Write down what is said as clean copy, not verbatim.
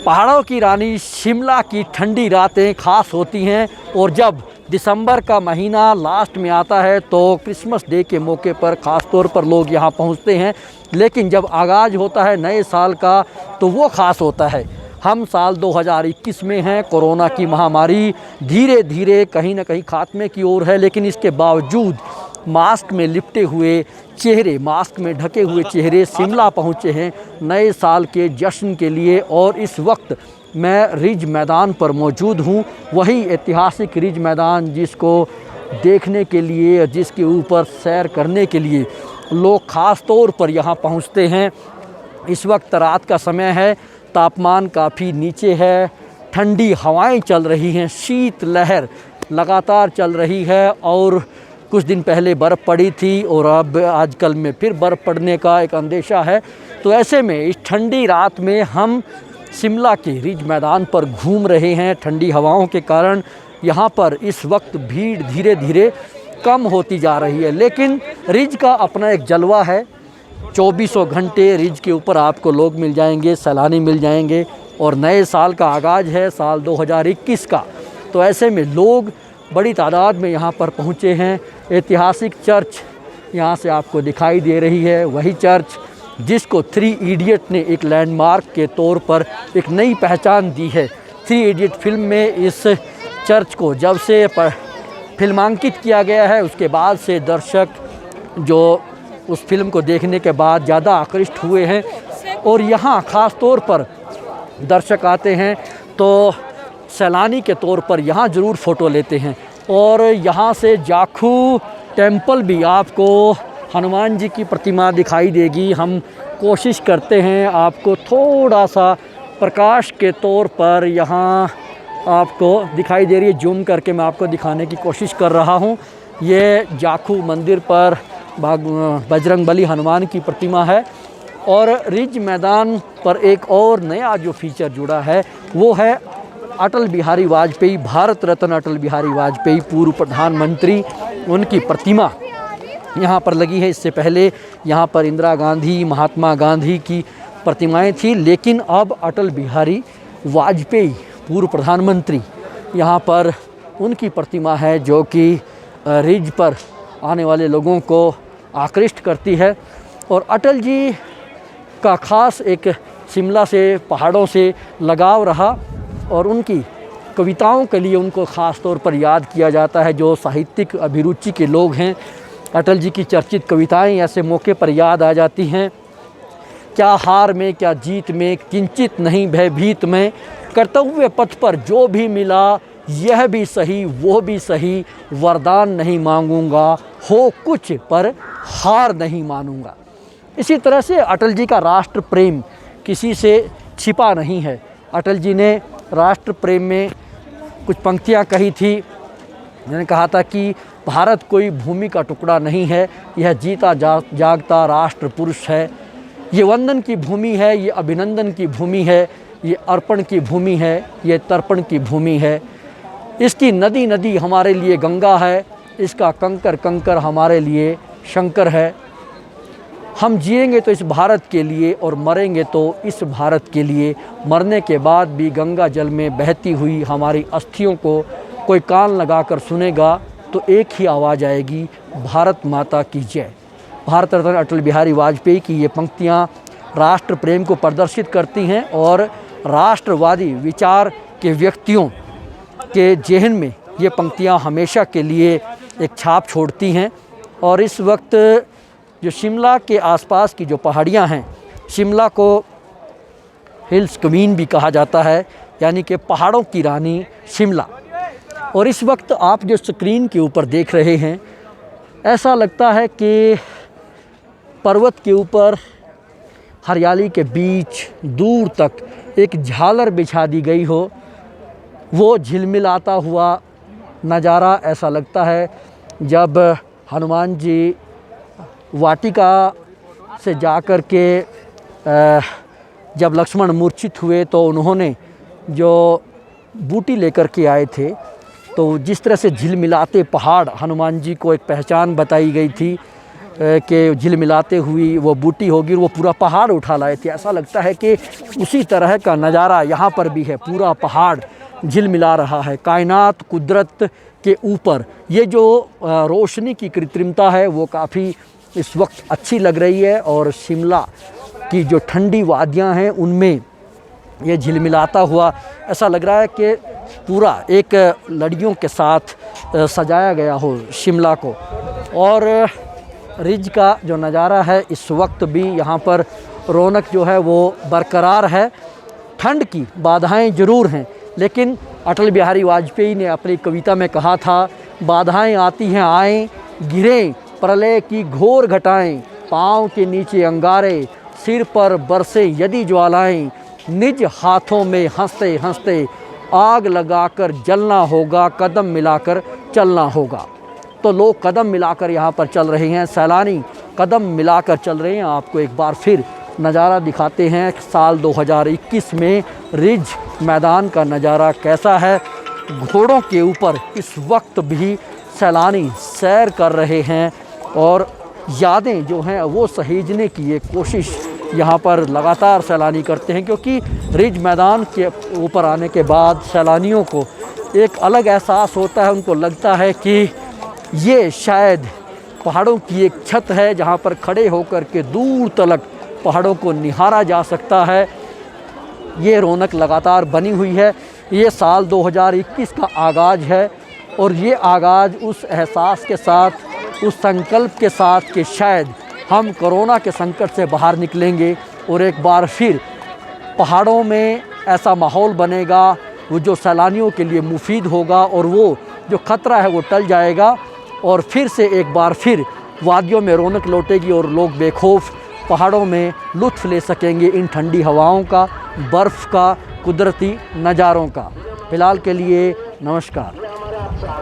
पहाड़ों की रानी शिमला की ठंडी रातें ख़ास होती हैं और जब दिसंबर का महीना लास्ट में आता है तो क्रिसमस डे के मौके पर ख़ास तौर पर लोग यहाँ पहुँचते हैं। लेकिन जब आगाज़ होता है नए साल का तो वो ख़ास होता है। हम साल 2021 में हैं। कोरोना की महामारी धीरे धीरे कहीं ना कहीं खात्मे की ओर है, लेकिन इसके बावजूद मास्क में लिपटे हुए चेहरे, मास्क में ढके हुए चेहरे शिमला पहुँचे हैं नए साल के जश्न के लिए। और इस वक्त मैं रिज मैदान पर मौजूद हूँ, वही ऐतिहासिक रिज मैदान जिसको देखने के लिए, जिसके ऊपर सैर करने के लिए लोग ख़ास तौर पर यहाँ पहुँचते हैं। इस वक्त रात का समय है, तापमान काफ़ी नीचे है, ठंडी हवाएं चल रही हैं, शीत लहर लगातार चल रही है और कुछ दिन पहले बर्फ़ पड़ी थी और अब आजकल में फिर बर्फ़ पड़ने का एक अंदेशा है। तो ऐसे में इस ठंडी रात में हम शिमला के रिज मैदान पर घूम रहे हैं। ठंडी हवाओं के कारण यहाँ पर इस वक्त भीड़ धीरे धीरे कम होती जा रही है, लेकिन रिज का अपना एक जलवा है। 24 घंटे रिज के ऊपर आपको लोग मिल जाएंगे, सैलानी मिल जाएंगे और नए साल का आगाज़ है साल 2021 का। तो ऐसे में लोग बड़ी तादाद में यहाँ पर पहुँचे हैं। ऐतिहासिक चर्च यहाँ से आपको दिखाई दे रही है, वही चर्च जिसको 3 इडियट ने एक लैंडमार्क के तौर पर एक नई पहचान दी है। 3 इडियट फिल्म में इस चर्च को जब से फिल्मांकित किया गया है उसके बाद से दर्शक जो उस फिल्म को देखने के बाद ज़्यादा आकृष्ट हुए हैं और यहाँ ख़ास तौर पर दर्शक आते हैं तो सैलानी के तौर पर यहाँ ज़रूर फ़ोटो लेते हैं। और यहाँ से जाखू टेम्पल भी आपको हनुमान जी की प्रतिमा दिखाई देगी। हम कोशिश करते हैं आपको थोड़ा सा प्रकाश के तौर पर यहाँ आपको दिखाई दे रही है, जूम करके मैं आपको दिखाने की कोशिश कर रहा हूँ। ये जाखू मंदिर पर बजरंगबली हनुमान की प्रतिमा है। और रिज मैदान पर एक और नया जो फीचर जुड़ा है वो है अटल बिहारी वाजपेयी, भारत रत्न अटल बिहारी वाजपेयी पूर्व प्रधानमंत्री, उनकी प्रतिमा यहाँ पर लगी है। इससे पहले यहाँ पर इंदिरा गांधी, महात्मा गांधी की प्रतिमाएं थी, लेकिन अब अटल बिहारी वाजपेयी पूर्व प्रधानमंत्री यहाँ पर उनकी प्रतिमा है जो कि रिज पर आने वाले लोगों को आकृष्ट करती है। और अटल जी का ख़ास एक शिमला से, पहाड़ों से लगाव रहा और उनकी कविताओं के लिए उनको ख़ास तौर पर याद किया जाता है। जो साहित्यिक अभिरुचि के लोग हैं, अटल जी की चर्चित कविताएं ऐसे मौके पर याद आ जाती हैं। क्या हार में क्या जीत में, किंचित नहीं भयभीत में, कर्तव्य पथ पर जो भी मिला यह भी सही वो भी सही, वरदान नहीं मांगूंगा, हो कुछ पर हार नहीं मानूंगा। इसी तरह से अटल जी का राष्ट्र प्रेम किसी से छिपा नहीं है। अटल जी ने राष्ट्र प्रेम में कुछ पंक्तियाँ कही थी। उन्होंने कहा था कि भारत कोई भूमि का टुकड़ा नहीं है, यह जीता जागता राष्ट्र पुरुष है। ये वंदन की भूमि है, ये अभिनंदन की भूमि है, ये अर्पण की भूमि है, ये तर्पण की भूमि है। इसकी नदी नदी हमारे लिए गंगा है, इसका कंकर कंकर हमारे लिए शंकर है। हम जिएंगे तो इस भारत के लिए और मरेंगे तो इस भारत के लिए। मरने के बाद भी गंगा जल में बहती हुई हमारी अस्थियों को कोई कान लगाकर सुनेगा तो एक ही आवाज़ आएगी, भारत माता की जय। भारत रत्न अटल बिहारी वाजपेयी की ये पंक्तियाँ राष्ट्र प्रेम को प्रदर्शित करती हैं और राष्ट्रवादी विचार के व्यक्तियों के जेहन में ये पंक्तियाँ हमेशा के लिए एक छाप छोड़ती हैं। और इस वक्त जो शिमला के आसपास की जो पहाड़ियाँ हैं, शिमला को हिल्स क्वीन भी कहा जाता है, यानी कि पहाड़ों की रानी शिमला। और इस वक्त आप जो स्क्रीन के ऊपर देख रहे हैं, ऐसा लगता है कि पर्वत के ऊपर हरियाली के बीच दूर तक एक झालर बिछा दी गई हो। वो झिलमिलाता हुआ नज़ारा ऐसा लगता है जब हनुमान जी वाटिका से जाकर के जब लक्ष्मण मूर्छित हुए तो उन्होंने जो बूटी लेकर के आए थे, तो जिस तरह से झिलमिलाते पहाड़ हनुमान जी को एक पहचान बताई गई थी। के झिलमिलाते हुई वो बूटी होगी, वो पूरा पहाड़ उठा लाए थे। ऐसा लगता है कि उसी तरह का नज़ारा यहाँ पर भी है, पूरा पहाड़ झिलमिला रहा है। कायनात कुदरत के ऊपर ये जो रोशनी की कृत्रिमता है वो काफ़ी इस वक्त अच्छी लग रही है। और शिमला की जो ठंडी वादियाँ हैं उनमें ये झिलमिलाता हुआ ऐसा लग रहा है कि पूरा एक लड़ियों के साथ सजाया गया हो शिमला को। और रिज का जो नज़ारा है इस वक्त भी यहाँ पर रौनक जो है वो बरकरार है। ठंड की बाधाएं ज़रूर हैं, लेकिन अटल बिहारी वाजपेयी ने अपनी कविता में कहा था, बाधाएं आती हैं आएँ, गिरें प्रलय की घोर घटाएं, पाँव के नीचे अंगारे, सिर पर बरसे यदि ज्वालाएं, निज हाथों में हंसते हंसते आग लगाकर जलना होगा, कदम मिलाकर चलना होगा। तो लोग कदम मिलाकर यहाँ पर चल रहे हैं, सैलानी कदम मिलाकर चल रहे हैं। आपको एक बार फिर नज़ारा दिखाते हैं साल 2021 में रिज मैदान का नज़ारा कैसा है। घोड़ों के ऊपर इस वक्त भी सैलानी सैर कर रहे हैं और यादें जो हैं वो सहेजने की ये कोशिश यहाँ पर लगातार सैलानी करते हैं, क्योंकि रिज मैदान के ऊपर आने के बाद सैलानियों को एक अलग एहसास होता है। उनको लगता है कि ये शायद पहाड़ों की एक छत है जहाँ पर खड़े होकर के दूर तलक पहाड़ों को निहारा जा सकता है। ये रौनक लगातार बनी हुई है। ये साल 2021 का आगाज़ है और ये आगाज़ उस एहसास के साथ, उस संकल्प के साथ कि शायद हम कोरोना के संकट से बाहर निकलेंगे और एक बार फिर पहाड़ों में ऐसा माहौल बनेगा वो जो सैलानियों के लिए मुफीद होगा और वो जो ख़तरा है वो टल जाएगा और फिर से एक बार फिर वादियों में रौनक लौटेगी और लोग बेखौफ पहाड़ों में लुत्फ़ ले सकेंगे इन ठंडी हवाओं का, बर्फ़ का, कुदरती नज़ारों का। फ़िलहाल के लिए नमस्कार।